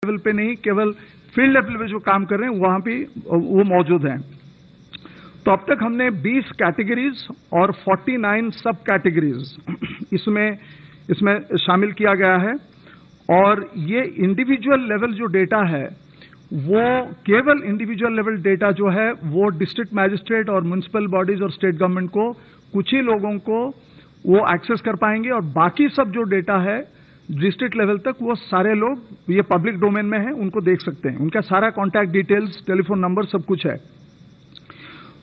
Level पे नहीं, केवल फील्ड लेवल पे जो काम कर रहे हैं वहां पे वो मौजूद हैं। तो अब तक हमने 20 कैटेगरीज और 49 सब कैटेगरीज इसमें शामिल किया गया है। और ये इंडिविजुअल लेवल जो डेटा है वो केवल इंडिविजुअल लेवल डेटा जो है वो डिस्ट्रिक्ट मैजिस्ट्रेट और म्युनिसिपल बॉडीज और स्टेट गवर्नमेंट को, कुछ ही लोगों को वो एक्सेस कर पाएंगे, और बाकी सब जो डेटा है डिस्ट्रिक्ट लेवल तक वो सारे लोग ये पब्लिक डोमेन में है, उनको देख सकते हैं। उनका सारा कॉन्टैक्ट डिटेल्स, टेलीफोन नंबर सब कुछ है।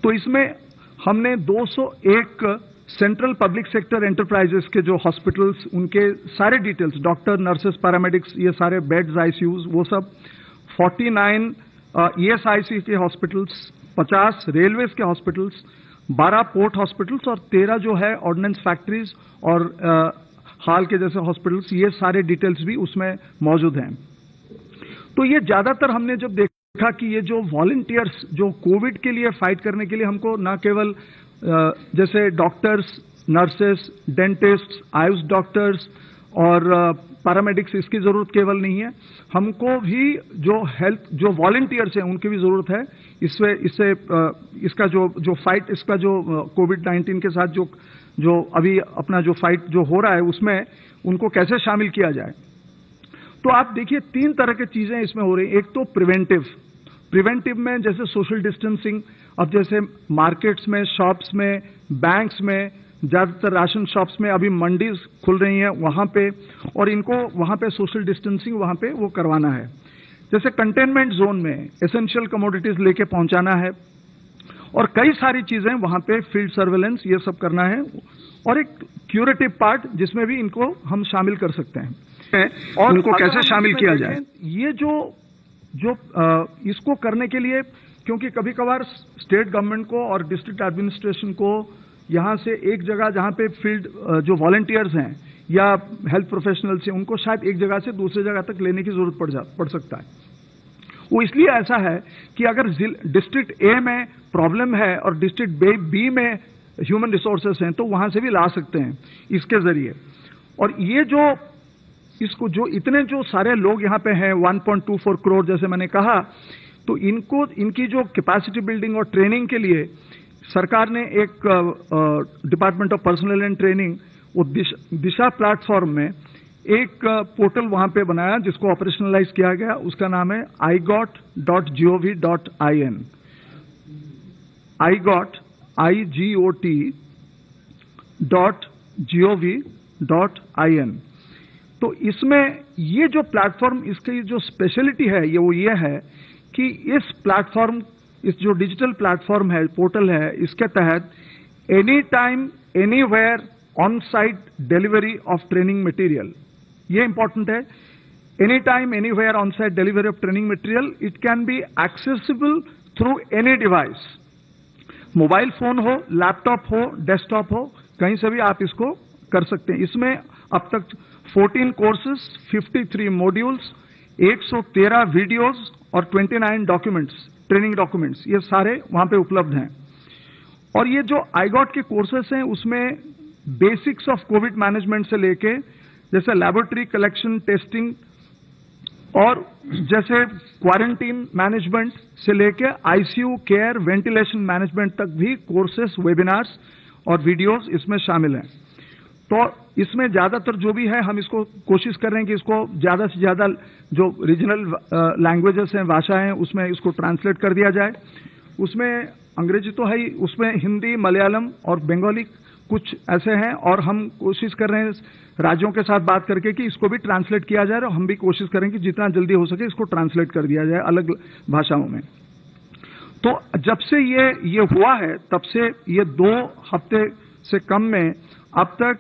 तो इसमें हमने 201 सेंट्रल पब्लिक सेक्टर एंटरप्राइजेस के जो हॉस्पिटल्स, उनके सारे डिटेल्स, डॉक्टर, नर्सेस, पैरामेडिक्स, ये सारे बेड्स, आईसीयूज, वो सब 49 ESIC के हॉस्पिटल्स, 50 रेलवेज के हॉस्पिटल्स, 12 पोर्ट हॉस्पिटल्स और 13 जो है ऑर्डिनेंस फैक्ट्रीज और हाल के जैसे हॉस्पिटल्स, ये सारे डिटेल्स भी उसमें मौजूद हैं। तो ये ज्यादातर हमने जब देखा कि ये जो वॉलंटियर्स जो कोविड के लिए फाइट करने के लिए, हमको न केवल जैसे doctors, nurses, dentist, Ayush doctors और पैरामेडिक्स, इसकी जरूरत केवल नहीं है, हमको भी जो हेल्थ जो वॉलंटियर्स हैं उनकी भी जरूरत है। इसका जो फाइट, इसका जो कोविड-19 के साथ जो अभी अपना जो फाइट जो हो रहा है उसमें उनको कैसे शामिल किया जाए। तो आप देखिए 3 तरह की चीजें इसमें हो रही हैं। एक तो प्रिवेंटिव में जैसे सोशल डिस्टेंसिंग, अब जैसे मार्केट्स में, शॉप्स में, बैंक्स में, ज्यादातर राशन शॉप्स में अभी मंडीज खुल रही हैं वहां पे, और इनको वहां पे सोशल डिस्टेंसिंग वहां पे वो करवाना है। जैसे कंटेनमेंट जोन में एसेंशियल कमोडिटीज लेके पहुंचाना है, और कई सारी चीजें वहां पे फील्ड सर्वेलेंस ये सब करना है, और एक क्यूरेटिव पार्ट जिसमें भी इनको हम शामिल कर सकते हैं। और इनको कैसे शामिल किया जाए, ये जो इसको करने के लिए, क्योंकि कभी कभार स्टेट गवर्नमेंट को और डिस्ट्रिक्ट एडमिनिस्ट्रेशन को यहां से एक जगह जहां पे फील्ड जो वॉलंटियर्स हैं या हेल्थ प्रोफेशनल्स हैं उनको शायद एक जगह से दूसरी जगह तक लेने की जरूरत पड़ सकता है। वो इसलिए ऐसा है कि अगर डिस्ट्रिक्ट ए में प्रॉब्लम है और डिस्ट्रिक्ट बी में ह्यूमन रिसोर्सेस हैं तो वहां से भी ला सकते हैं इसके जरिए। और ये जो इतने जो सारे लोग यहाँ पे हैं 1.24 करोड़ जैसे मैंने कहा, तो इनकी जो कैपेसिटी बिल्डिंग और ट्रेनिंग के लिए सरकार ने एक department of personal and training, वो दिशा प्लेटफॉर्म में एक पोर्टल वहां पे बनाया जिसको ऑपरेशनलाइज किया गया। उसका नाम है igot.gov.in, igot.gov.in। तो इसमें ये जो प्लेटफॉर्म, इसकी जो स्पेशलिटी है ये है कि इस प्लेटफॉर्म, इस जो डिजिटल प्लेटफॉर्म है, पोर्टल है, इसके तहत any time anywhere on site delivery of training material, ये इंपॉर्टेंट है। Any time anywhere on site delivery of training material, it can be accessible through any device, mobile phone हो, laptop हो, desktop हो, कहीं से भी आप इसको कर सकते हैं। इसमें अब तक 14 कोर्सेस, 53 मॉड्यूल्स, 113 वीडियोस और 29 डॉक्यूमेंट्स, ट्रेनिंग डॉक्यूमेंट्स, ये सारे वहां पे उपलब्ध हैं। और ये जो आईगॉट के कोर्सेस हैं उसमें बेसिक्स ऑफ कोविड मैनेजमेंट से लेके जैसे लैबोरेटरी कलेक्शन, टेस्टिंग और जैसे क्वारंटीन मैनेजमेंट से लेके आईसीयू केयर, वेंटिलेशन मैनेजमेंट तक भी कोर्सेस, वेबिनार्स और वीडियोस इसमें शामिल हैं। तो इसमें ज्यादातर जो भी है हम इसको कोशिश कर रहे हैं कि इसको ज्यादा से ज्यादा जो रीजनल लैंग्वेजेस हैं, भाषा हैं, उसमें इसको ट्रांसलेट कर दिया जाए। उसमें अंग्रेजी तो है ही, उसमें हिंदी, मलयालम और बंगाली कुछ ऐसे हैं, और हम कोशिश कर रहे हैं राज्यों के साथ बात करके कि इसको भी ट्रांसलेट किया जाए, और हम भी कोशिश करेंगे कि जितना जल्दी हो सके इसको ट्रांसलेट कर दिया जाए अलग भाषाओं में। तो जब से ये हुआ है तब से ये 2 हफ्ते से कम में अब तक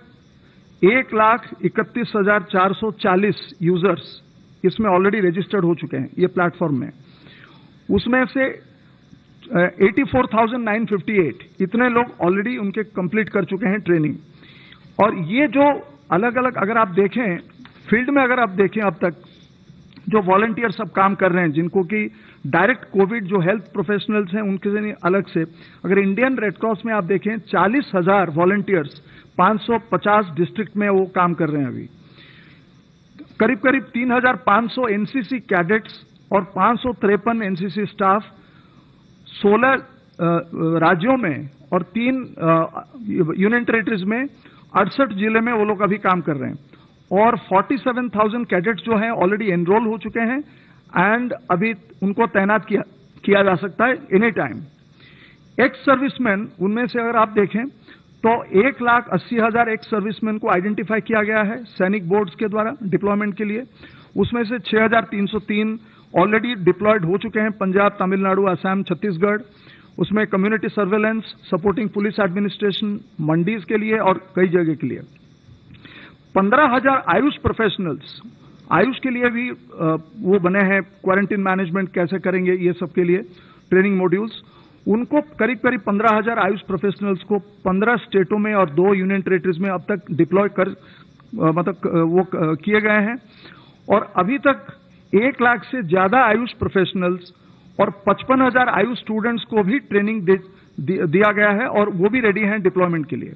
1,31,440 यूजर्स इसमें ऑलरेडी रजिस्टर्ड हो चुके हैं ये प्लेटफॉर्म में। उसमें से 84,958 इतने लोग ऑलरेडी उनके कंप्लीट कर चुके हैं ट्रेनिंग। और ये जो अलग अलग, अगर आप देखें फील्ड में, अगर आप देखें अब तक जो वॉलंटियर सब काम कर रहे हैं, जिनको कि डायरेक्ट कोविड जो हेल्थ प्रोफेशनल्स हैं उनके से अलग से, अगर इंडियन रेड क्रॉस में आप देखें 40,000 वॉलंटियर्स 550 डिस्ट्रिक्ट में वो काम कर रहे हैं अभी। करीब करीब 3,500 एनसीसी कैडेट्स और 553 एनसीसी स्टाफ 16 राज्यों में और 3 यूनियन टेरिटरीज में 68 जिले में वो लोग अभी काम कर रहे हैं और 47,000 कैडेट्स जो हैं ऑलरेडी एनरोल हो चुके हैं एंड अभी उनको तैनात किया जा सकता है एनी टाइम। एक्स सर्विसमैन, उनमें से अगर आप देखें तो 1,80,000 एक्स सर्विसमैन को आइडेंटिफाई किया गया है सैनिक बोर्ड्स के द्वारा डिप्लॉयमेंट के लिए। उसमें से 6,303 ऑलरेडी डिप्लॉयड हो चुके हैं पंजाब, तमिलनाडु, असम, छत्तीसगढ़। उसमें community surveillance, supporting police administration, mandis के लिए और कई जगह के लिए। 15,000 आयुष प्रोफेशनल्स, आयुष के लिए भी वो बने हैं, क्वारंटीन मैनेजमेंट कैसे करेंगे ये सब के लिए ट्रेनिंग मॉड्यूल्स। उनको करीब करीब 15,000 आयुष प्रोफेशनल्स को 15 स्टेटों में और 2 यूनियन टेरिटरीज में अब तक डिप्लॉय कर वो किए गए हैं और अभी तक 1 लाख से ज्यादा आयुष प्रोफेशनल्स और 55,000 आयुष स्टूडेंट्स को भी ट्रेनिंग दिया गया है और वो भी रेडी हैं डिप्लॉयमेंट के लिए।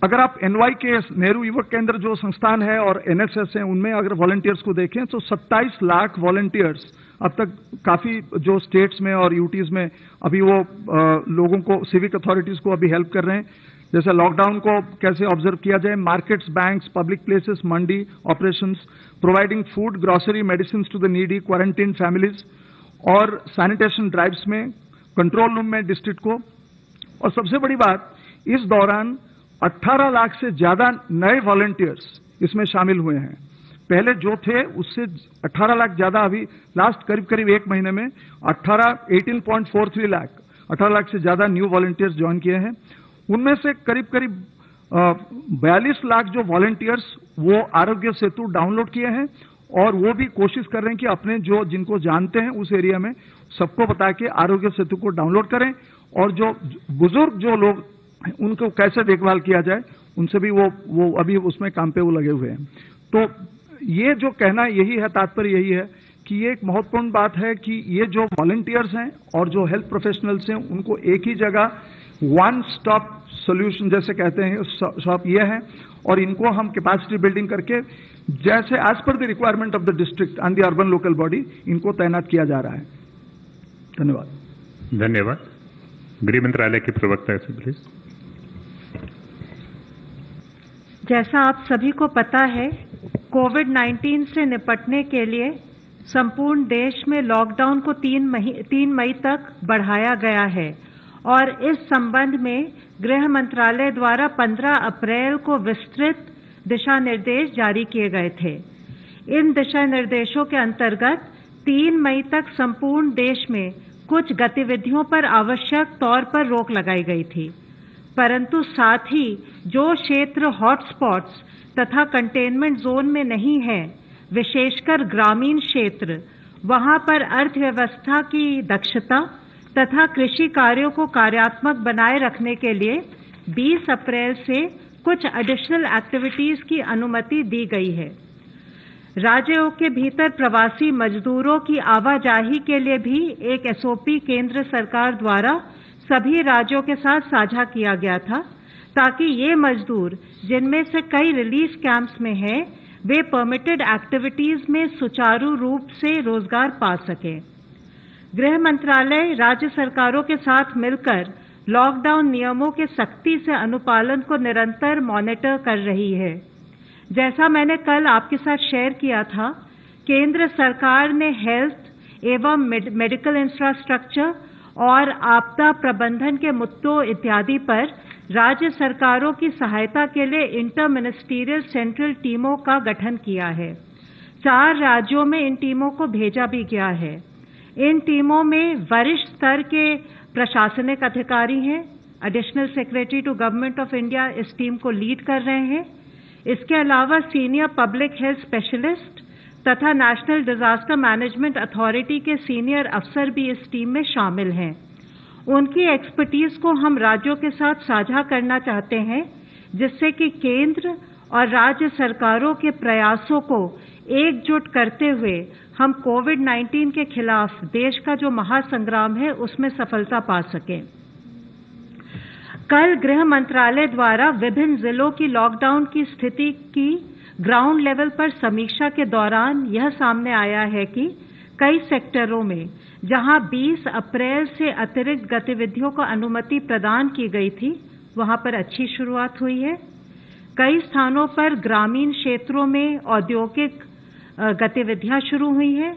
अगर आप NYK नेहरू युवक केंद्र जो संस्थान है और NSS है, उनमें अगर वॉलंटियर्स को देखें तो 27 लाख वॉलंटियर्स अब तक काफी जो स्टेट्स में और यूटीज में अभी वो लोगों को, सिविक अथॉरिटीज को अभी हेल्प कर रहे हैं। जैसे लॉकडाउन को कैसे ऑब्जर्व किया जाए, markets, banks, public places, mandi operations, providing food, grocery, medicine to the needy, quarantine families और सैनिटेशन ड्राइव्स में, कंट्रोल रूम में डिस्ट्रिक्ट को। और सबसे बड़ी बात, इस दौरान 18 लाख से ज्यादा नए वॉलंटियर्स इसमें शामिल हुए हैं। पहले जो थे उससे 18 लाख ज्यादा, अभी लास्ट करीब करीब 1 महीने में 18.43 लाख, 18 लाख से ज्यादा न्यू वॉलंटियर्स ज्वाइन किए हैं। उनमें से करीब करीब 42 लाख जो वॉलंटियर्स वो आरोग्य सेतु डाउनलोड किए हैं और वो भी कोशिश कर रहे हैं कि अपने जो जिनको जानते हैं उस एरिया में सबको बता के आरोग्य सेतु को डाउनलोड करें और जो बुजुर्ग जो लोग उनको कैसे देखभाल किया जाए उनसे भी वो अभी उसमें काम पे वो लगे हुए हैं। तो ये जो कहना यही है, तात्पर्य यही है कि ये एक महत्वपूर्ण बात है कि ये जो वॉलंटियर्स हैं और जो हेल्थ प्रोफेशनल्स हैं उनको एक ही जगह वन स्टॉप सोल्यूशन जैसे कहते हैं शॉप ये है और इनको हम कैपेसिटी बिल्डिंग करके जैसे as per the requirement of the district and the urban local body इनको तैनात किया जा रहा है। धन्यवाद। धन्यवाद। गृह मंत्रालय के प्रवक्ता से प्लीज। जैसा आप सभी को पता है, कोविड-19 से निपटने के लिए संपूर्ण देश में लॉकडाउन को 3 मई तक बढ़ाया गया है और इस संबंध में गृह मंत्रालय द्वारा 15 अप्रैल को विस्तृत दिशा निर्देश जारी किए गए थे। इन दिशा निर्देशों के अंतर्गत 3 मई तक संपूर्ण देश में कुछ गतिविधियों पर आवश्यक तौर पर रोक लगाई गई थी, परंतु साथ ही जो क्षेत्र हॉटस्पॉट्स तथा कंटेनमेंट जोन में नहीं है, विशेषकर ग्रामीण क्षेत्र, वहां पर अर्थव्यवस्था की दक्षता तथा कृषि कार्यों को कार्यात्मक बनाए रखने के लिए 20 अप्रैल से कुछ एडिशनल एक्टिविटीज की अनुमति दी गई है। राज्यों के भीतर प्रवासी मजदूरों की आवाजाही के लिए भी एक एसओपी केंद्र सरकार द्वारा सभी राज्यों के साथ साझा किया गया था, ताकि ये मजदूर जिनमें से कई रिलीफ कैंप्स में हैं, वे परमिटेड एक्टिविटीज में सुचारू रूप से रोजगार पा सकें। गृह मंत्रालय राज्य सरकारों के साथ मिलकर लॉकडाउन नियमों के सख्ती से अनुपालन को निरंतर मॉनिटर कर रही है। जैसा मैंने कल आपके साथ शेयर किया था, केंद्र सरकार ने हेल्थ एवं मेडिकल इंफ्रास्ट्रक्चर और आपदा प्रबंधन के मुद्दों इत्यादि पर राज्य सरकारों की सहायता के लिए इंटर मिनिस्टीरियल सेंट्रल टीमों का गठन किया है। 4 राज्यों में इन टीमों को भेजा भी गया है। इन टीमों में वरिष्ठ स्तर के प्रशासनिक अधिकारी हैं। Additional secretary to government of India इस टीम को लीड कर रहे हैं। इसके अलावा सीनियर पब्लिक हेल्थ स्पेशलिस्ट तथा नेशनल डिजास्टर मैनेजमेंट अथॉरिटी के सीनियर अफसर भी इस टीम में शामिल हैं। उनकी एक्सपर्टीज को हम राज्यों के साथ साझा करना चाहते हैं, जिससे कि केंद्र और राज्य सरकारों के प्रयासों को एकजुट करते हुए हम कोविड-19 के खिलाफ देश का जो महासंग्राम है उसमें सफलता पा सकें। कल गृह मंत्रालय द्वारा विभिन्न जिलों की लॉकडाउन की स्थिति की ग्राउंड लेवल पर समीक्षा के दौरान यह सामने आया है कि कई सेक्टरों में जहां 20 अप्रैल से अतिरिक्त गतिविधियों को अनुमति प्रदान की गई थी, वहां पर अच्छी शुरुआत हुई है। कई स्थानों पर ग्रामीण क्षेत्रों में औद्योगिक गतिविधियां शुरू हुई हैं।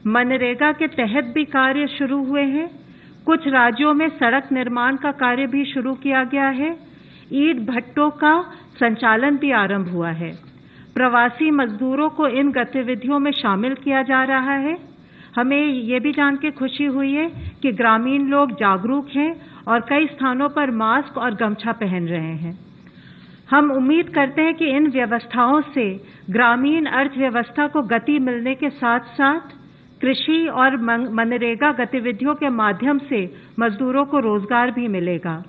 मनरेगा के तहत भी कार्य शुरू हुए हैं। कुछ राज्यों में सड़क निर्माण का कार्य भी शुरू किया गया है। ईंट भट्टों का संचालन भी आरंभ हुआ है। प्रवासी मजदूरों को इन गतिविधियों में शामिल किया जा रहा है। हमें ये भी जान के खुशी हुई है कि ग्रामीण लोग जागरूक हैं और कई स्थानों पर मास्क और गमछा पहन रहे हैं। हम उम्मीद करते हैं कि इन व्यवस्थाओं से ग्रामीण अर्थव्यवस्था को गति मिलने के साथ साथ कृषि और मनरेगा गतिविधियों के माध्यम से मजदूरों को रोजगार भी मिलेगा।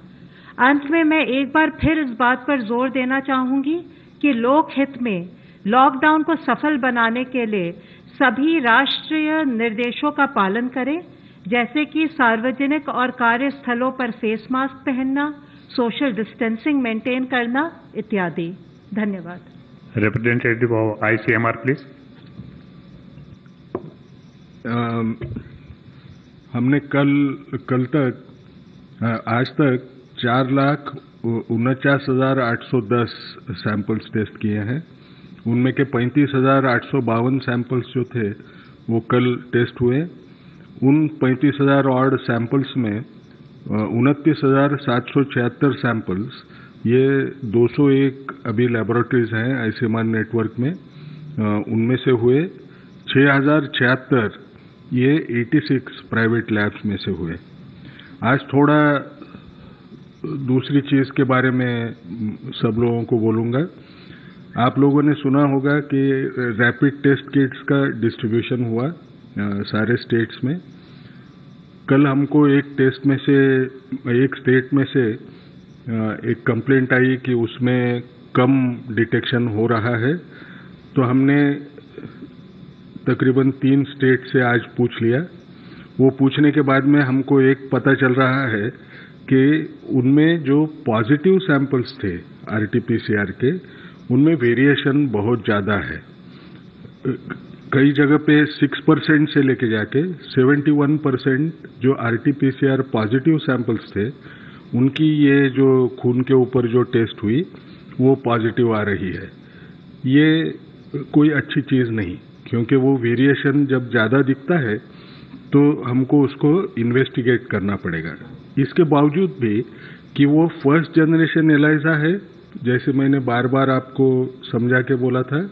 अंत में मैं एक बार फिर इस बात पर जोर देना चाहूंगी कि लोक हित में लॉकडाउन को सफल बनाने के लिए सभी राष्ट्रीय निर्देशों का पालन करें, जैसे कि सार्वजनिक और कार्यस्थलों पर फेस मास्क पहनना, सोशल डिस्टेंसिंग मेंटेन करना इत्यादि। धन्यवाद। Representative of ICMR please. हमने कल तक आज तक 4,49,810 सैंपल्स टेस्ट किए हैं। उनमें के 35,852 सैंपल्स जो थे वो कल टेस्ट हुए। उन 35,000 ऑड सैंपल्स में 29,776 सैंपल्स, ये 201 अभी लेबोरेटरीज हैं ICMR नेटवर्क में, उनमें से हुए 6,076 ये 86 प्राइवेट लैब्स में से हुए। आज थोड़ा दूसरी चीज के बारे में सब लोगों को बोलूंगा। आप लोगों ने सुना होगा कि रैपिड टेस्ट किट्स का डिस्ट्रीब्यूशन हुआ सारे स्टेट्स में। कल हमको एक स्टेट में से एक कंप्लेंट आई कि उसमें कम डिटेक्शन हो रहा है, तो हमने तकरीबन 3 स्टेट से आज पूछ लिया। वो पूछने के बाद में हमको एक पता चल रहा है कि उनमें जो पॉजिटिव सैंपल्स थे RT-PCR के, उनमें वेरिएशन बहुत ज़्यादा है। कई जगह पे 6% से लेके जाके 71% जो RT-PCR पॉजिटिव सैंपल्स थे, उनकी ये जो खून के ऊपर जो टेस्ट हुई वो पॉजिटिव आ रही है। ये कोई अच्छी चीज़ नहीं, क्योंकि वो वेरिएशन जब ज़्यादा दिखता है तो हमको उसको इन्वेस्टिगेट करना पड़ेगा। इसके बावजूद भी कि वो फर्स्ट जनरेशन एलाइजा है, जैसे मैंने बार बार आपको समझा के बोला था,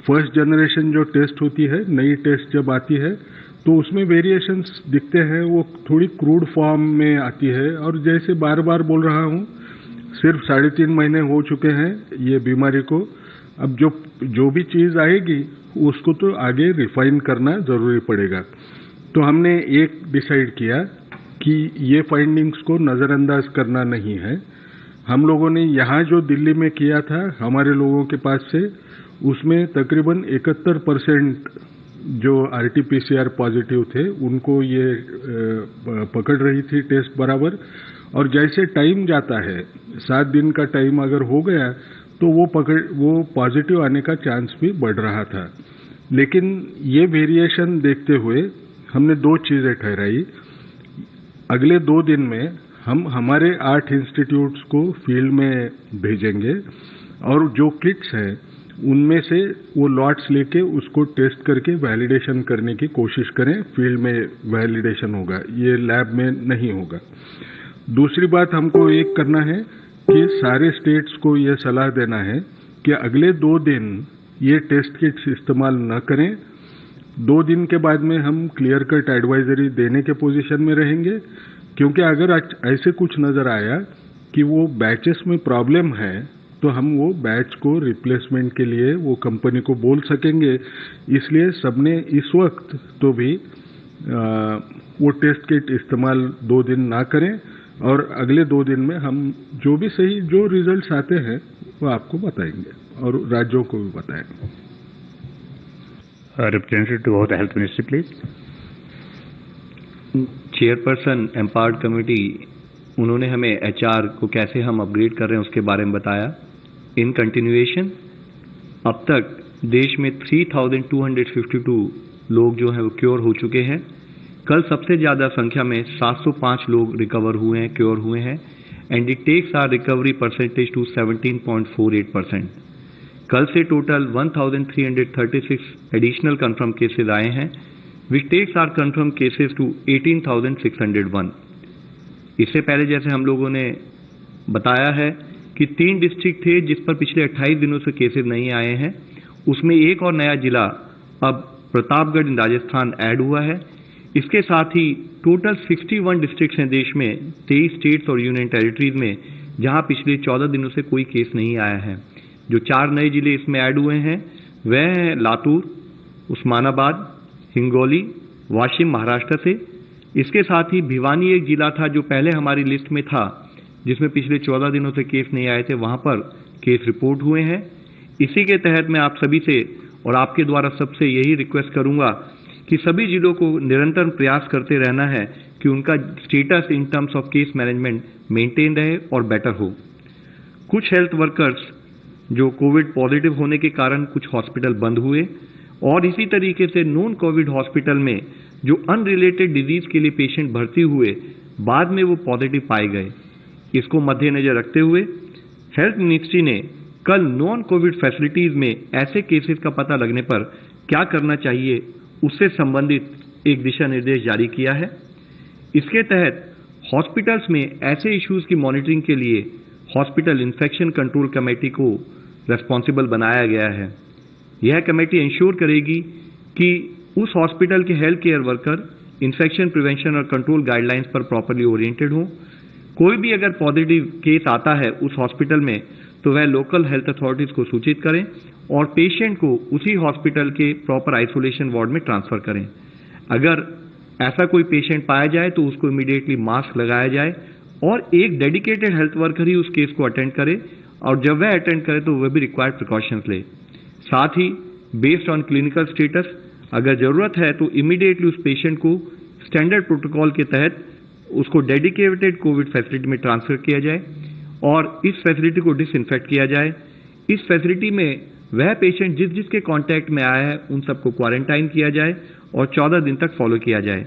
फर्स्ट जनरेशन जो टेस्ट होती है, नई टेस्ट जब आती है तो उसमें वेरिएशंस दिखते हैं, वो थोड़ी क्रूड फॉर्म में आती है। और जैसे बार बार बोल रहा हूँ, सिर्फ 3.5 महीने हो चुके हैं ये बीमारी को। अब जो भी चीज़ आएगी उसको तो आगे रिफाइन करना जरूरी पड़ेगा। तो हमने एक डिसाइड किया कि ये फाइंडिंग्स को नज़रअंदाज करना नहीं है। हम लोगों ने यहाँ जो दिल्ली में किया था हमारे लोगों के पास से, उसमें तकरीबन 71% जो RT-PCR पॉजिटिव थे उनको ये पकड़ रही थी टेस्ट बराबर। और जैसे टाइम जाता है, 7 दिन का टाइम अगर हो गया तो वो पॉजिटिव आने का चांस भी बढ़ रहा था। लेकिन ये वेरिएशन देखते हुए हमने 2 चीजें ठहराई। अगले 2 दिन में हम हमारे 8 इंस्टीट्यूट्स को फील्ड में भेजेंगे और जो किट्स हैं उनमें से वो लॉट्स लेके उसको टेस्ट करके वैलिडेशन करने की कोशिश करें। फील्ड में वैलिडेशन होगा, ये लैब में नहीं होगा। दूसरी बात हमको एक करना है कि सारे स्टेट्स को ये सलाह देना है कि अगले 2 दिन ये टेस्ट किट्स इस्तेमाल न करें। 2 दिन के बाद में हम क्लियर कट एडवाइजरी देने के पोजीशन में रहेंगे, क्योंकि अगर ऐसे कुछ नजर आया कि वो बैचेस में प्रॉब्लम है तो हम वो बैच को रिप्लेसमेंट के लिए वो कंपनी को बोल सकेंगे। इसलिए सबने इस वक्त तो भी वो टेस्ट किट इस्तेमाल 2 दिन ना करें और अगले 2 दिन में हम जो भी सही जो रिजल्ट्स आते हैं वो आपको बताएंगे और राज्यों को भी बताएंगे। Representative of the Health Ministry, please. Chairperson, empowered committee, उन्होंने हमें HR को कैसे हम अपग्रेड कर रहे हैं उसके बारे में बताया। इन कंटिन्यूएशन अब तक देश में 3,252 लोग जो हैं वो क्योर हो चुके हैं। कल सबसे ज़्यादा संख्या में 705 लोग रिकवर हुए हैं, क्योर हुए हैं, and it takes our recovery percentage to 17.48%। कल से टोटल 1,336 एडिशनल कंफर्म केसेस आए हैं, which takes our confirm cases to 18,601। इससे पहले जैसे हम लोगों ने बताया है कि 3 डिस्ट्रिक्ट थे जिस पर पिछले 28 दिनों से केसेस नहीं आए हैं, उसमें एक और नया जिला अब प्रतापगढ़ इन राजस्थान ऐड हुआ है। इसके साथ ही टोटल 61 डिस्ट्रिक्ट्स हैं देश में, 23 स्टेट्स और यूनियन टेरिटरीज में, जहां पिछले 14 दिनों से कोई केस नहीं आया है। जो 4 नए जिले इसमें ऐड हुए हैं वह हैं लातूर, उस्मानाबाद, हिंगोली, वाशिम महाराष्ट्र से। इसके साथ ही भिवानी एक जिला था जो पहले हमारी लिस्ट में था, जिसमें पिछले 14 दिनों से केस नहीं आए थे, वहां पर केस रिपोर्ट हुए हैं। इसी के तहत मैं आप सभी से और आपके द्वारा सबसे यही रिक्वेस्ट करूंगा कि सभी जिलों को निरंतर प्रयास करते रहना है कि उनका status in terms of case management maintain रहे और बेटर हो। कुछ हेल्थ वर्कर्स जो कोविड पॉजिटिव होने के कारण कुछ हॉस्पिटल बंद हुए, और इसी तरीके से नॉन कोविड हॉस्पिटल में जो अनरिलेटेड डिजीज के लिए पेशेंट भर्ती हुए, बाद में वो पॉजिटिव पाए गए। इसको मद्देनजर रखते हुए हेल्थ मिनिस्ट्री ने कल नॉन कोविड फैसिलिटीज में ऐसे केसेस का पता लगने पर क्या करना चाहिए उससे संबंधित एक दिशा निर्देश जारी किया है। इसके तहत हॉस्पिटल्स में ऐसे इश्यूज की मॉनिटरिंग के लिए हॉस्पिटल इन्फेक्शन कंट्रोल कमेटी को रेस्पॉन्सिबल बनाया गया है। यह कमेटी इंश्योर करेगी कि उस हॉस्पिटल के health care worker infection prevention और कंट्रोल गाइडलाइंस पर प्रॉपर्ली ओरिएंटेड हो। कोई भी अगर पॉजिटिव केस आता है उस हॉस्पिटल में तो वह लोकल हेल्थ अथॉरिटीज को सूचित करें और पेशेंट को उसी हॉस्पिटल के प्रॉपर आइसोलेशन वार्ड में ट्रांसफर करें। अगर ऐसा कोई पेशेंट पाया जाए तो उसको इमीडिएटली मास्क लगाया जाए और एक डेडिकेटेड हेल्थ वर्कर ही उस केस को अटेंड करे, और जब वह अटेंड करे तो वह भी रिक्वायर्ड प्रिकॉशंस ले। साथ ही बेस्ड ऑन क्लिनिकल स्टेटस अगर जरूरत है तो इमीडिएटली उस पेशेंट को स्टैंडर्ड प्रोटोकॉल के तहत उसको डेडिकेटेड कोविड फैसिलिटी में ट्रांसफर किया जाए और इस फैसिलिटी को डिसइंफेक्ट किया जाए। इस फैसिलिटी में वह पेशेंट जिसके कांटेक्ट में आया है उन सबको क्वारंटाइन किया जाए और 14 दिन तक फॉलो किया जाए।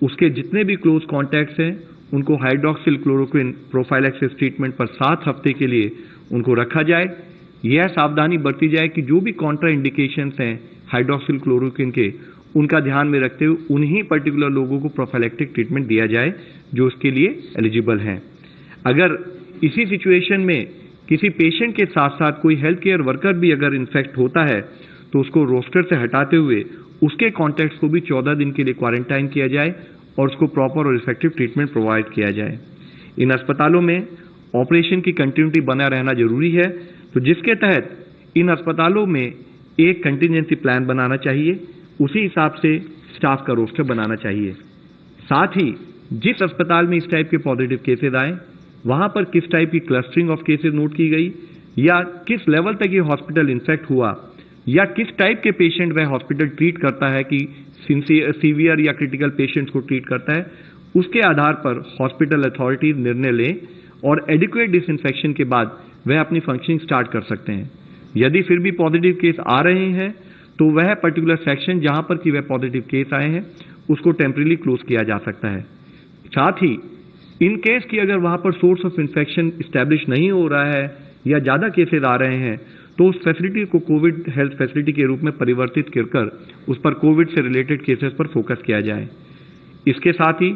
उसके जितने भी क्लोज कॉन्टैक्ट्स हैं उनको हाइड्रोक्सिल क्लोरोक्विन प्रोफाइलैक्सिस ट्रीटमेंट पर 7 हफ्ते के लिए उनको रखा जाए। यह सावधानी बरती जाए कि जो भी कॉन्ट्रा इंडिकेशंस हैं हाइड्रोक्सिल क्लोरोक्विन के, उनका ध्यान में रखते हुए उन्हीं पर्टिकुलर लोगों को प्रोफाइलैक्टिक ट्रीटमेंट दिया जाए जो उसके लिए एलिजिबल हैं। अगर इसी सिचुएशन में किसी पेशेंट के साथ साथ कोई हेल्थ केयर वर्कर भी अगर इन्फेक्ट होता है तो उसको रोस्टर से हटाते हुए उसके कॉन्टैक्ट्स को भी 14 दिन के लिए क्वारंटाइन किया जाए और उसको प्रॉपर और इफेक्टिव ट्रीटमेंट प्रोवाइड किया जाए। इन अस्पतालों में ऑपरेशन की कंटिन्यूटी बना रहना जरूरी है, तो जिसके तहत इन अस्पतालों में एक कंटिजेंसी प्लान बनाना चाहिए, उसी हिसाब से स्टाफ का रोस्टर बनाना चाहिए। साथ ही जिस अस्पताल में इस टाइप के पॉजिटिव केसेस आए वहां पर किस टाइप की क्लस्टरिंग ऑफ केसेस नोट की गई, या किस लेवल तक ये हॉस्पिटल इन्फेक्ट हुआ, या किस टाइप के पेशेंट वह हॉस्पिटल ट्रीट करता है कि सीवियर या क्रिटिकल पेशेंट्स को ट्रीट करता है, उसके आधार पर हॉस्पिटल अथॉरिटीज निर्णय लें और एडिक्वेट डिसइंफेक्शन के बाद वह अपनी फंक्शनिंग स्टार्ट कर सकते हैं। यदि फिर भी पॉजिटिव केस आ रहे हैं तो वह पर्टिकुलर सेक्शन जहां पर कि वह पॉजिटिव केस आए हैं उसको टेम्परेरी क्लोज किया जा सकता है। साथ ही इन केस की अगर वहां पर सोर्स ऑफ इन्फेक्शन स्टैब्लिश नहीं हो रहा है या ज्यादा केसेस आ रहे हैं तो उस फैसिलिटी को कोविड हेल्थ फैसिलिटी के रूप में परिवर्तित कर उस पर कोविड से रिलेटेड केसेस पर फोकस किया जाए। इसके साथ ही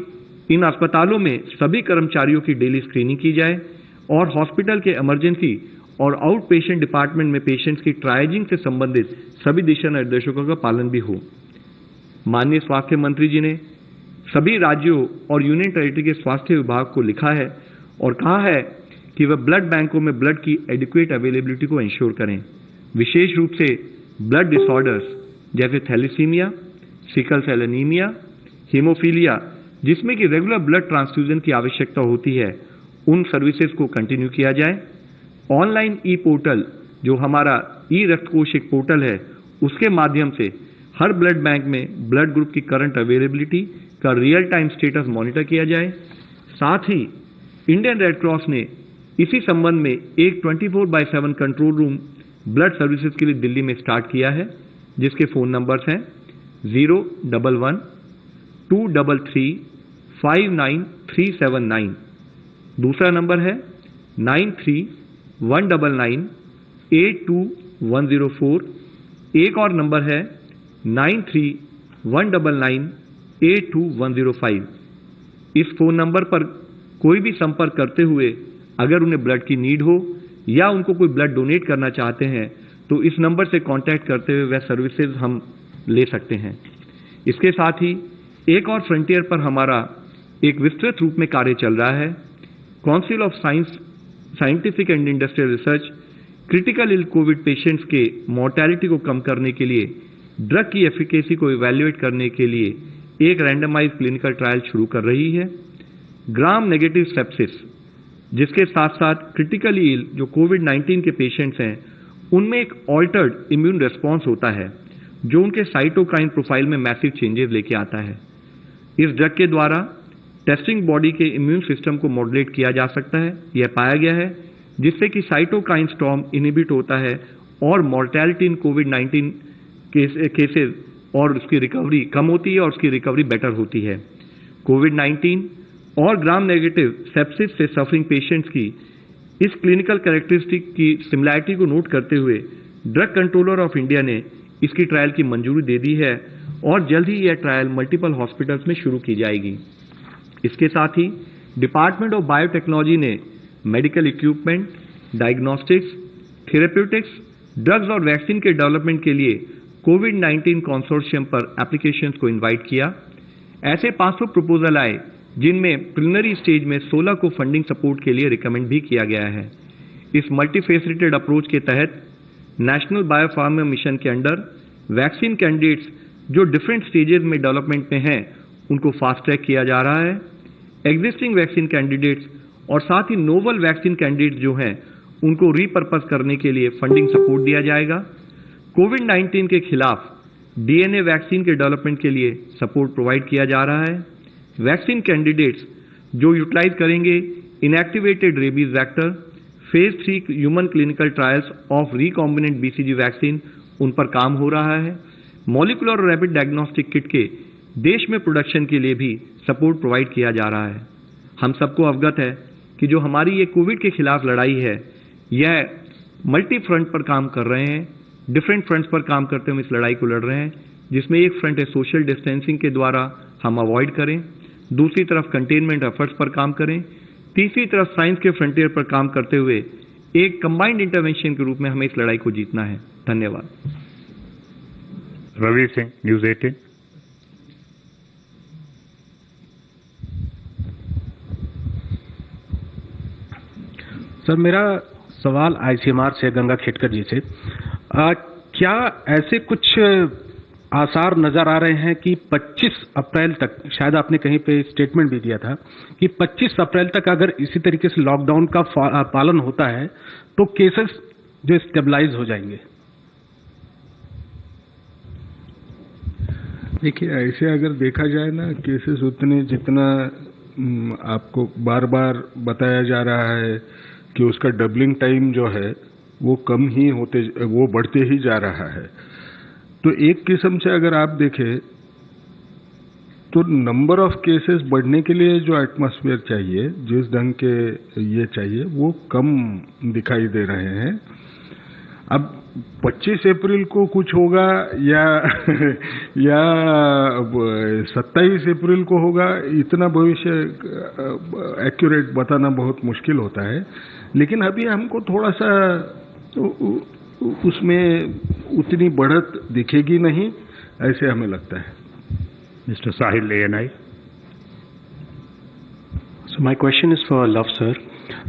इन अस्पतालों में सभी कर्मचारियों की डेली स्क्रीनिंग की जाए और हॉस्पिटल के इमरजेंसी और आउट पेशेंट डिपार्टमेंट में पेशेंट्स की ट्रायजिंग से संबंधित सभी दिशा निर्देशों का पालन भी हो। माननीय स्वास्थ्य मंत्री जी ने सभी राज्यों और यूनियन टेरिटरी के स्वास्थ्य विभाग को लिखा है और कहा है कि वह ब्लड बैंकों में ब्लड की एडिक्वेट अवेलेबिलिटी को इंश्योर करें। विशेष रूप से ब्लड डिसऑर्डर्स जैसे thalassaemia, sickle cell anaemia, haemophilia, जिसमें कि रेगुलर ब्लड ट्रांसफ्यूजन की आवश्यकता होती है, उन सर्विसेज को कंटिन्यू किया जाए। ऑनलाइन ई पोर्टल जो हमारा ई रक्तकोश एक पोर्टल है, उसके माध्यम से हर ब्लड बैंक में ब्लड ग्रुप की करंट अवेलेबिलिटी का रियल टाइम स्टेटस मॉनिटर किया जाए। साथ ही इंडियन रेड क्रॉस ने इसी संबंध में एक 24/7 कंट्रोल रूम ब्लड सर्विसेज के लिए दिल्ली में स्टार्ट किया है, जिसके फोन नंबर्स हैं 011-233-59379। दूसरा नंबर है 93-199-82104। एक और नंबर है 93-199-82105। इस फोन नंबर पर कोई भी संपर्क करते हुए अगर उन्हें ब्लड की नीड हो या उनको कोई ब्लड डोनेट करना चाहते हैं तो इस नंबर से कांटेक्ट करते हुए वह सर्विसेज हम ले सकते हैं। इसके साथ ही एक और फ्रंटियर पर हमारा एक विस्तृत रूप में कार्य चल रहा है। Council of scientific and industrial research critical ill covid patients के मॉर्टेलिटी को कम करने के लिए ड्रग की एफिकेसी को इवैल्यूएट करने के लिए एक रैंडमाइज क्लिनिकल ट्रायल शुरू कर रही है। ग्राम नेगेटिव सेप्सिस, जिसके साथ साथ क्रिटिकली इल जो कोविड-19 के पेशेंट्स हैं उनमें एक ऑल्टर्ड इम्यून रिस्पॉन्स होता है जो उनके साइटोकाइन प्रोफाइल में मैसिव चेंजेस लेके आता है। इस ड्रग के द्वारा टेस्टिंग बॉडी के इम्यून सिस्टम को मॉडुलेट किया जा सकता है, यह पाया गया है, जिससे कि साइटोकाइन स्टॉर्म इनहिबिट होता है और मॉर्टेलिटी इन कोविड-19 केसेस और उसकी रिकवरी कम होती है और उसकी रिकवरी बेटर होती है। कोविड-19 और ग्राम नेगेटिव सेप्सिस से सफरिंग पेशेंट्स की इस क्लिनिकल कैरेक्टरिस्टिक की सिमिलैरिटी को नोट करते हुए ड्रग कंट्रोलर ऑफ इंडिया ने इसकी ट्रायल की मंजूरी दे दी है और जल्द ही यह ट्रायल मल्टीपल हॉस्पिटल्स में शुरू की जाएगी। इसके साथ ही डिपार्टमेंट ऑफ बायोटेक्नोलॉजी ने medical equipment, diagnostics, therapeutics, drugs और वैक्सीन के डेवलपमेंट के लिए कोविड-19 कंसोर्शियम पर एप्लीकेशंस को इनवाइट किया। ऐसे 500 प्रपोजल आए जिनमें प्रिलिमिनरी स्टेज में 16 को फंडिंग सपोर्ट के लिए रिकमेंड भी किया गया है। इस मल्टीफेसिटेड अप्रोच के तहत नेशनल बायोफार्मा मिशन के अंडर वैक्सीन कैंडिडेट्स जो डिफरेंट स्टेजेस में डेवलपमेंट में हैं उनको फास्ट ट्रैक किया जा रहा है। एग्जिस्टिंग वैक्सीन कैंडिडेट्स और साथ ही नोवल वैक्सीन कैंडिडेट्स जो हैं उनको रीपर्पज करने के लिए फंडिंग सपोर्ट दिया जाएगा। कोविड-19 के खिलाफ डीएनए वैक्सीन के डेवलपमेंट के लिए सपोर्ट प्रोवाइड किया जा रहा है। वैक्सीन कैंडिडेट्स जो यूटिलाइज करेंगे inactivated rabies vector, phase 3 human clinical trials of recombinant BCG vaccine, उन पर काम हो रहा है। मॉलिक्यूलर और रैपिड डायग्नोस्टिक किट के देश में प्रोडक्शन के लिए भी सपोर्ट प्रोवाइड किया जा रहा है। हम सबको अवगत है कि जो हमारी ये कोविड के खिलाफ लड़ाई है यह मल्टी फ्रंट पर काम कर रहे हैं, डिफरेंट फ्रंट्स पर काम करते हुए इस लड़ाई को लड़ रहे हैं, जिसमें एक फ्रंट है सोशल डिस्टेंसिंग के द्वारा हम अवॉइड करें, दूसरी तरफ कंटेनमेंट एफर्ट्स पर काम करें, तीसरी तरफ साइंस के फ्रंटियर पर काम करते हुए एक कंबाइंड इंटरवेंशन के रूप में हमें इस लड़ाई को जीतना है। धन्यवाद। रवि सिंह, न्यूज 18। सर, मेरा सवाल आईसीएमआर से गंगा खेटकर जी से, क्या ऐसे कुछ आसार नजर आ रहे हैं कि 25 अप्रैल तक, शायद आपने कहीं पे स्टेटमेंट भी दिया था कि 25 अप्रैल तक अगर इसी तरीके से लॉकडाउन का पालन होता है तो केसेस जो स्टेबलाइज हो जाएंगे? देखिए, ऐसे अगर देखा जाए ना, केसेस उतने जितना आपको बार बार बताया जा रहा है कि उसका डबलिंग टाइम जो है वो कम ही होते, वो बढ़ते ही जा रहा है। तो एक किस्म से अगर आप देखें तो नंबर ऑफ केसेस बढ़ने के लिए जो एटमॉस्फेयर चाहिए, जिस ढंग के ये चाहिए, वो कम दिखाई दे रहे हैं। अब 25 अप्रैल को कुछ होगा या 27 अप्रैल को होगा, इतना भविष्य एक्यूरेट बताना बहुत मुश्किल होता है। लेकिन अभी हमको थोड़ा सा उसमें उतनी बढ़त दिखेगी नहीं, ऐसे हमें लगता है। Mr. Sahil, ANI. So my question is for Love sir.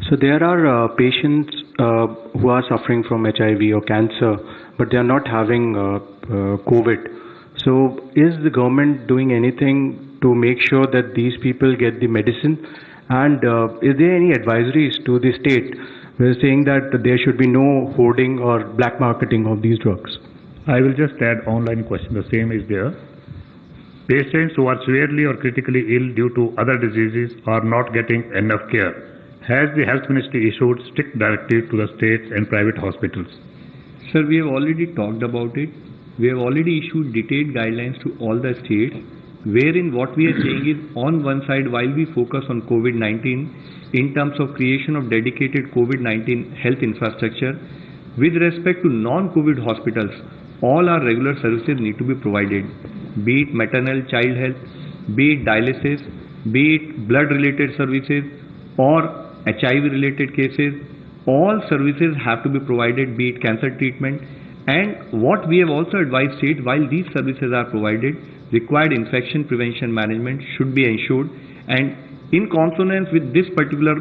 So there are patients who are suffering from HIV or cancer, but they are not having COVID. So is the government doing anything to make sure that these people get the medicine? And is there any advisories to the state saying that there should be no hoarding or black marketing of these drugs? I will just add online question. The same is there. Patients who are severely or critically ill due to other diseases are not getting enough care. Has the Health Ministry issued strict directive to the states and private hospitals? Sir, we have already talked about it. We have already issued detailed guidelines to all the states, wherein what we are saying is, on one side, while we focus on COVID-19 in terms of creation of dedicated COVID-19 health infrastructure, with respect to non-COVID hospitals, all our regular services need to be provided, be it maternal child health, be it dialysis, be it blood-related services or HIV-related cases. All services have to be provided, be it cancer treatment. And what we have also advised states, while these services are provided, required infection prevention management should be ensured. And in consonance with this particular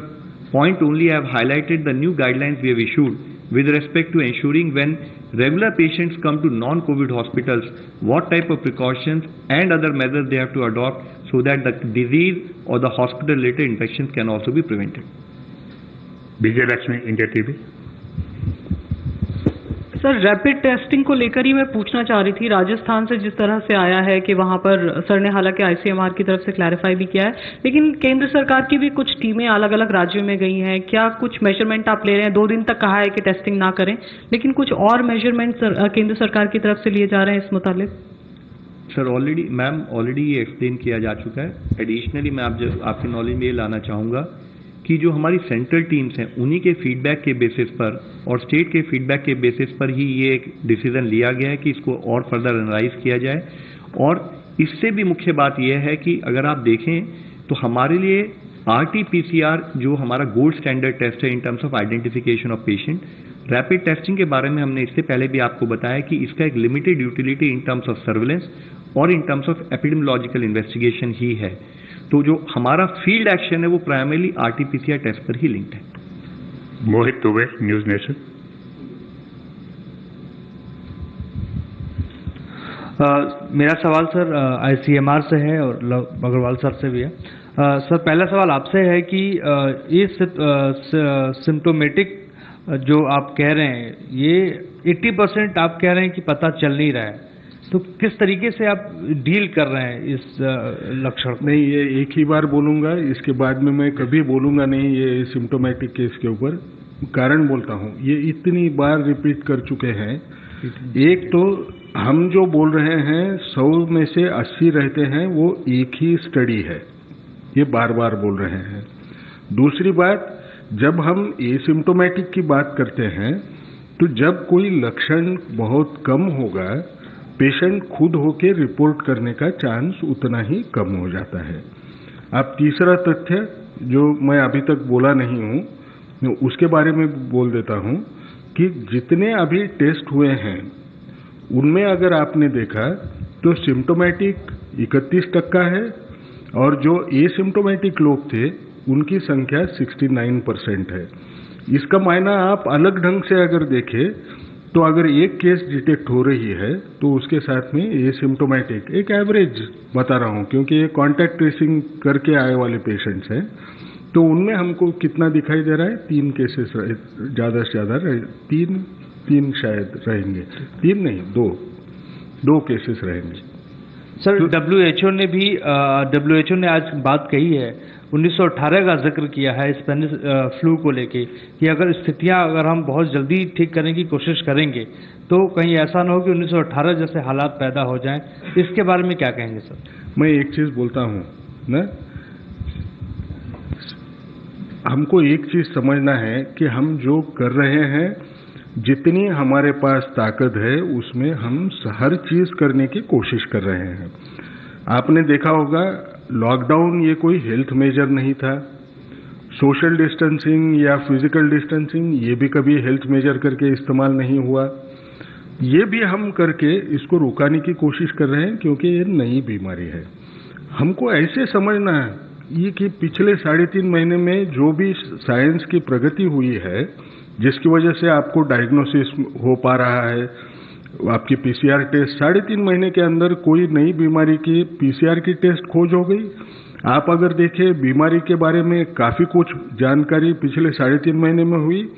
point only, I have highlighted the new guidelines we have issued with respect to ensuring when regular patients come to non-COVID hospitals, what type of precautions and other measures they have to adopt so that the disease or the hospital-related infections can also be prevented. Vijay Lakshmi, India TV. Sir, rapid testing को लेकर ही मैं पूछना चाह रही थी। राजस्थान से जिस तरह से आया है कि वहां पर सर ने हालांकि आईसीएमआर की तरफ से क्लैरिफाई भी किया है, लेकिन केंद्र सरकार की भी कुछ टीमें अलग अलग राज्यों में गई हैं। क्या कुछ मेजरमेंट आप ले रहे हैं? 2 दिन तक कहा है कि टेस्टिंग ना करें, लेकिन कुछ और मेजरमेंट केंद्र सरकार की तरफ से लिए जा रहे हैं इस मुतालिक? सर, ऑलरेडी ये एक्सप्लेन किया जा चुका है। एडिशनली मैं आपके नॉलेज में ये लाना चाहूँगा कि जो हमारी सेंट्रल टीम्स हैं, उन्हीं के फीडबैक के बेसिस पर और स्टेट के फीडबैक के बेसिस पर ही ये एक डिसीजन लिया गया है कि इसको और फर्दर एनालाइज किया जाए। और इससे भी मुख्य बात यह है कि अगर आप देखें तो हमारे लिए RT-PCR जो हमारा गोल्ड स्टैंडर्ड टेस्ट है इन terms of identification of patient, rapid testing के बारे में हमने इससे पहले भी आपको बताया कि इसका एक limited utility in terms of surveillance और in terms of epidemiological investigation ही है। तो जो हमारा फील्ड एक्शन है वो प्राइमरली RT-PCR टेस्ट पर ही लिंक्ड है। मोहित दुबे, न्यूज नेशन। मेरा सवाल सर ICMR से है और अग्रवाल सर से भी है। सर, पहला सवाल आपसे है कि ये सिम्टोमेटिक जो आप कह रहे हैं, ये 80% आप कह रहे हैं कि पता चल नहीं रहा है, तो किस तरीके से आप डील कर रहे हैं इस लक्षण? नहीं, ये एक ही बार बोलूंगा, इसके बाद में मैं कभी बोलूंगा नहीं ये सिम्टोमेटिक केस के ऊपर। कारण बोलता हूँ, ये इतनी बार रिपीट कर चुके हैं। एक तो हम जो बोल रहे हैं 100 में से 80 रहते हैं, वो एक ही स्टडी है, ये बार बार बोल रहे हैं। दूसरी बात, जब हम एसिम्टोमेटिक की बात करते हैं तो जब कोई लक्षण बहुत कम होगा, पेशेंट खुद होके रिपोर्ट करने का चांस उतना ही कम हो जाता है। अब तीसरा तथ्य जो मैं अभी तक बोला नहीं हूं, उसके बारे में बोल देता हूं कि जितने अभी टेस्ट हुए हैं उनमें अगर आपने देखा तो सिम्टोमेटिक 31% है और जो एसिम्टोमेटिक लोग थे उनकी संख्या 69% है। इसका मायना आप अलग ढंग से अगर देखें तो अगर एक केस डिटेक्ट हो रही है तो उसके साथ में एसिम्टोमेटिक, एक एवरेज बता रहा हूं क्योंकि ये कॉन्टैक्ट ट्रेसिंग करके आए वाले पेशेंट्स हैं, तो उनमें हमको कितना दिखाई दे रहा है? 3 केसेस ज्यादा से ज्यादा, 3 शायद रहेंगे, 3 नहीं 2 केसेस रहेंगे। सर, WHO ने आज बात कही है, 1918 का जिक्र किया है स्पेनिश फ्लू को लेके कि अगर स्थितियां अगर हम बहुत जल्दी ठीक करने की कोशिश करेंगे तो कहीं ऐसा ना हो कि 1918 जैसे हालात पैदा हो जाएं। इसके बारे में क्या कहेंगे सर? मैं एक चीज बोलता हूं ना, हमको एक चीज समझना है कि हम जो कर रहे हैं, जितनी हमारे पास ताकत है उसमें हम हर चीज करने की कोशिश कर रहे हैं। आपने देखा होगा लॉकडाउन ये कोई हेल्थ मेजर नहीं था, सोशल डिस्टेंसिंग या फिजिकल डिस्टेंसिंग ये भी कभी हेल्थ मेजर करके इस्तेमाल नहीं हुआ। ये भी हम करके इसको रुकाने की कोशिश कर रहे हैं क्योंकि ये नई बीमारी है। हमको ऐसे समझना है ये कि पिछले 3.5 महीने में जो भी साइंस की प्रगति हुई है, जिसकी वजह से आपको डायग्नोसिस हो पा रहा है, आपकी PCR टेस्ट 3.5 महीने के अंदर कोई नई बीमारी की PCR की टेस्ट खोज हो गई। आप अगर देखें बीमारी के बारे में काफी कुछ जानकारी पिछले 3.5 महीने में हुई।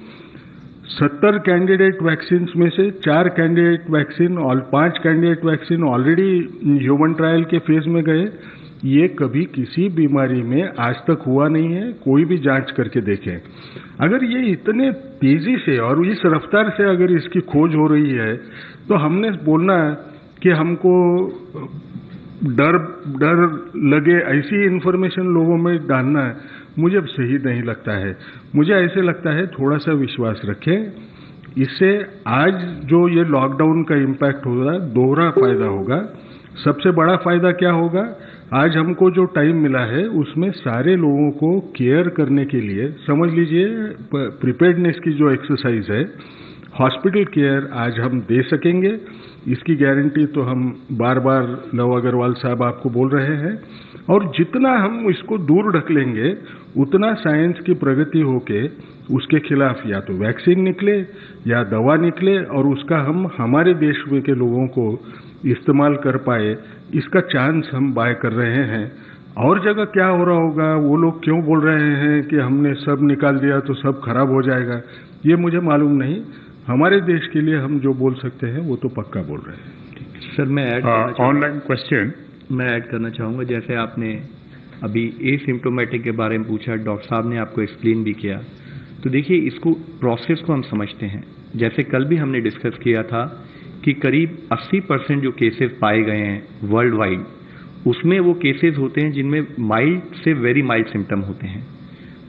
70 कैंडिडेट वैक्सीन में से 4 कैंडिडेट वैक्सीन और 5 candidate vaccine already human trial के फेज में गए। ये कभी किसी बीमारी में आज तक हुआ नहीं है। कोई भी जांच करके देखें, अगर ये इतने तेजी से और इस रफ्तार से अगर इसकी खोज हो रही है तो हमने बोलना कि हमको डर लगे ऐसी इन्फॉर्मेशन लोगों में डालना मुझे सही नहीं लगता है। मुझे ऐसे लगता है थोड़ा सा विश्वास रखें। इससे आज जो ये लॉकडाउन का इम्पैक्ट होगा दोहरा फायदा होगा। सबसे बड़ा फायदा क्या होगा, आज हमको जो टाइम मिला है उसमें सारे लोगों को केयर करने के लिए, समझ लीजिए प्रिपेयर्डनेस की जो एक्सरसाइज है, हॉस्पिटल केयर आज हम दे सकेंगे। इसकी गारंटी तो हम बार बार लव अग्रवाल साहब आपको बोल रहे हैं। और जितना हम इसको दूर ढक लेंगे उतना साइंस की प्रगति होके उसके खिलाफ या तो वैक्सीन निकले या दवा निकले और उसका हम हमारे देश में के लोगों को इस्तेमाल कर पाए, इसका चांस हम बाय कर रहे हैं। और जगह क्या हो रहा होगा, वो लोग क्यों बोल रहे हैं कि हमने सब निकाल दिया तो सब खराब हो जाएगा, ये मुझे मालूम नहीं। हमारे देश के लिए हम जो बोल सकते हैं वो तो पक्का बोल रहे हैं। सर मैं ऑनलाइन क्वेश्चन मैं ऐड करना चाहूँगा। जैसे आपने अभी एसिम्प्टोमेटिक के बारे में पूछा, डॉक्टर साहब ने आपको एक्सप्लेन भी किया, तो देखिए इसको प्रोसेस को हम समझते हैं। जैसे कल भी हमने डिस्कस किया था कि करीब 80% जो केसेस पाए गए हैं वर्ल्ड वाइड, उसमें वो केसेस होते हैं जिनमें माइल्ड से वेरी माइल्ड सिम्टम होते हैं।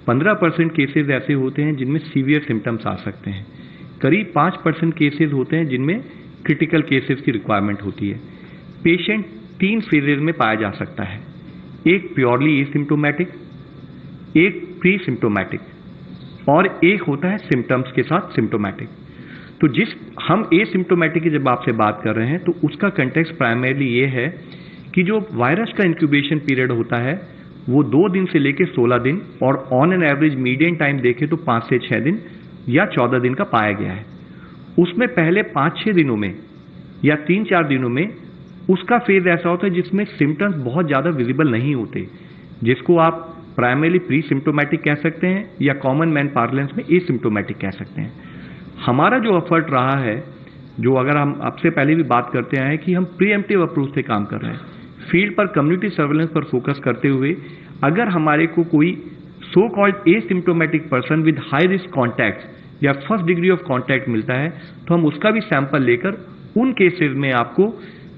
15% केसेस ऐसे होते हैं जिनमें सीवियर सिम्टम्स आ सकते हैं। करीब 5% केसेस होते हैं जिनमें क्रिटिकल केसेस की रिक्वायरमेंट होती है। पेशेंट 3 फेजेज में पाया जा सकता है, एक प्योरली एसिम्प्टोमेटिक, एक प्री सिम्प्टोमेटिक और एक होता है सिम्टम्स के साथ सिम्प्टोमेटिक। तो जिस हम एसिम्प्टोमेटिक की जब आपसे बात कर रहे हैं तो उसका कंटेक्स्ट प्राइमरीली ये है कि जो वायरस का इंक्यूबेशन पीरियड होता है वो 2 दिन से लेकर 16 दिन और on an average median time देखें तो 5 से 6 दिन या 14 दिन का पाया गया है। उसमें पहले 5-6 दिनों में या 3-4 दिनों में उसका फेज ऐसा होता है जिसमें सिम्टम्स बहुत ज़्यादा विजिबल नहीं होते, जिसको आप प्राइमरीली प्री सिम्प्टोमेटिक कह सकते हैं या कॉमन मैन पार्लेंस में एसिम्प्टोमेटिक कह सकते हैं। हमारा जो एफर्ट रहा है, जो अगर हम आपसे पहले भी बात करते आए हैं कि हम प्रीएम्प्टिव अप्रोच से काम कर रहे हैं, फील्ड पर कम्युनिटी सर्वेलेंस पर फोकस करते हुए अगर हमारे को कोई so called asymptomatic person with high risk contact या फर्स्ट डिग्री ऑफ कॉन्टैक्ट मिलता है तो हम उसका भी सैंपल लेकर उन केसेस में आपको,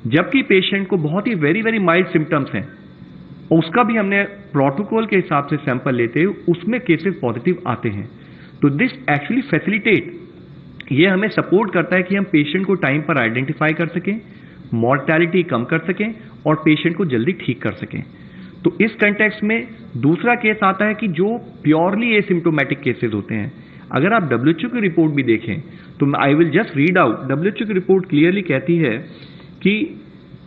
जबकि पेशेंट को बहुत ही वेरी वेरी माइल्ड सिम्टम्स हैं, उसका भी हमने प्रोटोकॉल के हिसाब से सैंपल लेते हुए उसमें केसेस पॉजिटिव आते हैं। तो दिस एक्चुअली फैसिलिटेट, ये हमें सपोर्ट करता है कि हम पेशेंट को टाइम पर आइडेंटिफाई कर सकें, मॉर्टेलिटी कम कर सकें और पेशेंट को जल्दी ठीक कर सकें। तो इस कंटेक्स्ट में दूसरा केस आता है कि जो प्योरली एसिम्प्टोमेटिक केसेस होते हैं। अगर आप WHO की रिपोर्ट भी देखें तो I will just read out, WHO की रिपोर्ट क्लियरली कहती है कि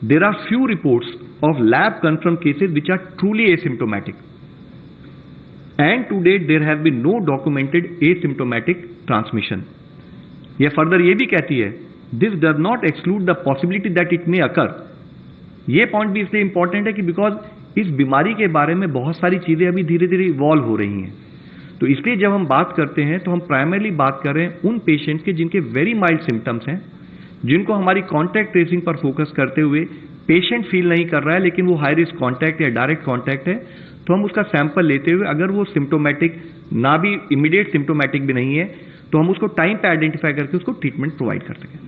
there are few reports of lab confirm cases which are truly asymptomatic and to date there have been no documented asymptomatic transmission. यह further ये भी कहती है this does not exclude the possibility that it may occur. ये point भी इसलिए important है कि बिकॉज इस बीमारी के बारे में बहुत सारी चीजें अभी धीरे धीरे इवॉल्व हो रही हैं। तो इसलिए जब हम बात करते हैं तो हम प्राइमरली बात कर रहे हैं उन पेशेंट्स के जिनके वेरी माइल्ड सिम्टम्स हैं, जिनको हमारी कॉन्टैक्ट ट्रेसिंग पर फोकस करते हुए पेशेंट फील नहीं कर रहा है लेकिन वो हाई रिस्क कॉन्टैक्ट या डायरेक्ट कॉन्टैक्ट है, तो हम उसका सैंपल लेते हुए अगर वो सिम्टोमेटिक ना भी इमीडिएट सिम्टोमेटिक भी नहीं है तो हम उसको टाइम पे आइडेंटिफाई करके उसको ट्रीटमेंट प्रोवाइड कर सकें।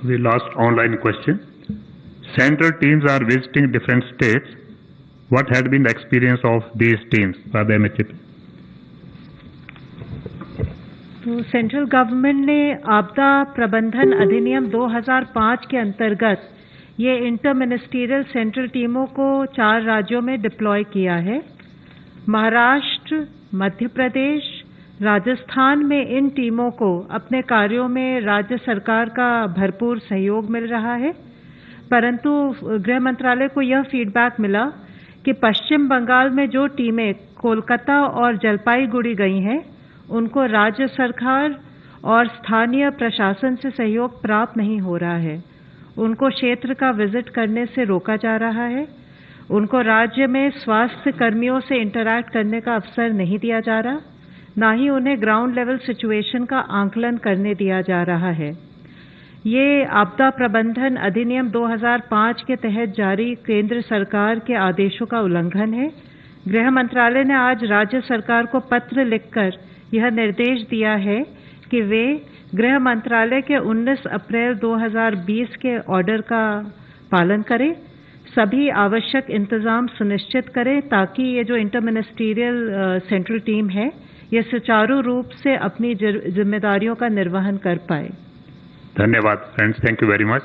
The last online question. Central teams are visiting different states. What had been the experience of these teams? Radha Mechit. तो सेंट्रल गवर्नमेंट ने आपदा प्रबंधन अधिनियम 2005 के अंतर्गत ये इंटर मिनिस्ट्रियल सेंट्रल टीमों को 4 राज्यों में डिप्लॉय किया है। महाराष्ट्र, मध्य प्रदेश, राजस्थान में इन टीमों को अपने कार्यों में राज्य सरकार का भरपूर सहयोग मिल रहा है, परंतु गृह मंत्रालय को यह फीडबैक मिला कि पश्चिम बंगाल में जो टीमें कोलकाता और जलपाईगुड़ी गई हैं, उनको राज्य सरकार और स्थानीय प्रशासन से सहयोग प्राप्त नहीं हो रहा है। उनको क्षेत्र का विजिट करने से रोका जा रहा है। उनको राज्य में स्वास्थ्य कर्मियों से इंटरैक्ट करने का अवसर नहीं दिया जा रहा, ना ही उन्हें ग्राउंड लेवल सिचुएशन का आंकलन करने दिया जा रहा है। ये आपदा प्रबंधन अधिनियम 2005 के तहत जारी केंद्र सरकार के आदेशों का उल्लंघन है। गृह मंत्रालय ने आज राज्य सरकार को पत्र लिखकर यह निर्देश दिया है कि वे गृह मंत्रालय के 19 अप्रैल 2020 के ऑर्डर का पालन करें, सभी आवश्यक इंतजाम सुनिश्चित करें ताकि ये जो इंटर मिनिस्टीरियल सेंट्रल टीम है ये सुचारू रूप से अपनी जिम्मेदारियों का निर्वहन कर पाए। धन्यवाद friends, thank you very much.